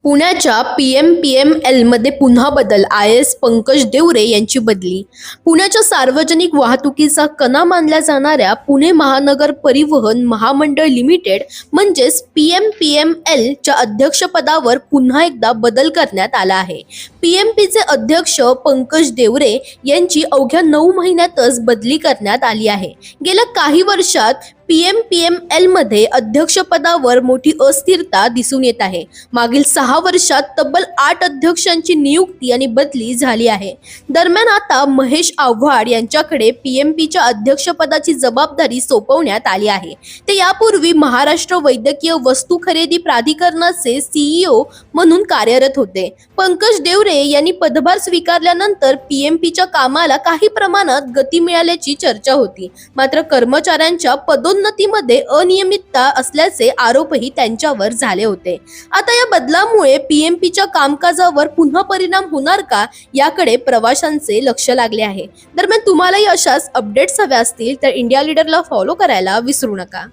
पुण्याच्या PMPML मध्ये पुन्हा बदल. IAS पंकज देवरे यांची बदली. पुण्याच्या सार्वजनिक वाहतुकीचा कणा मानल्या जाणाऱ्या पुणे महानगर परिवहन महामंडळ लिमिटेड म्हणजेच PMPML च्या अध्यक्षपदावर पुन्हा एकदा बदल करण्यात आला आहे. PMPचे अध्यक्ष पंकज देवरे यांची अवघ्या 9 महिन्यातच बदली करण्यात आली आहे. गेल्या काही वर्षात PMPML मध्ये अध्यक्षपदावर मोठी अस्थिरता दिसून येत आहे. मागील 6 वर्षात तब्बल 8 अध्यक्षांची नियुक्ती आणि बदली झाली आहे. दरम्यान आता महेश आव्हाड यांच्याकडे PMPच्या अध्यक्षपदाची जबाबदारी सोपवण्यात आली आहे. ते यापूर्वी महाराष्ट्र वैद्यकीय वस्तू खरेदी प्राधिकरणाचे CEO म्हणून कार्यरत होते. पंकज देवरे यांनी पदभार स्वीकारल्यानंतर PMPच्या कामाला काही प्रमाणात गती मिळाल्याची चर्चा होती. मात्र कर्मचाऱ्यांच्या पदोन्नतीमध्ये अनियमितता असल्याचे आरोपही त्यांच्यावर झाले होते. आता या बदलामुळे PMPच्या कामकाजावर पुन्हा परिणाम होणार का, याकडे प्रवाशांचे लक्ष लागले आहे. दरम्यान तुम्हालाही अशाच अपडेट्स हव्या असतील तर इंडिया लीडरला फॉलो करायला विसरू नका.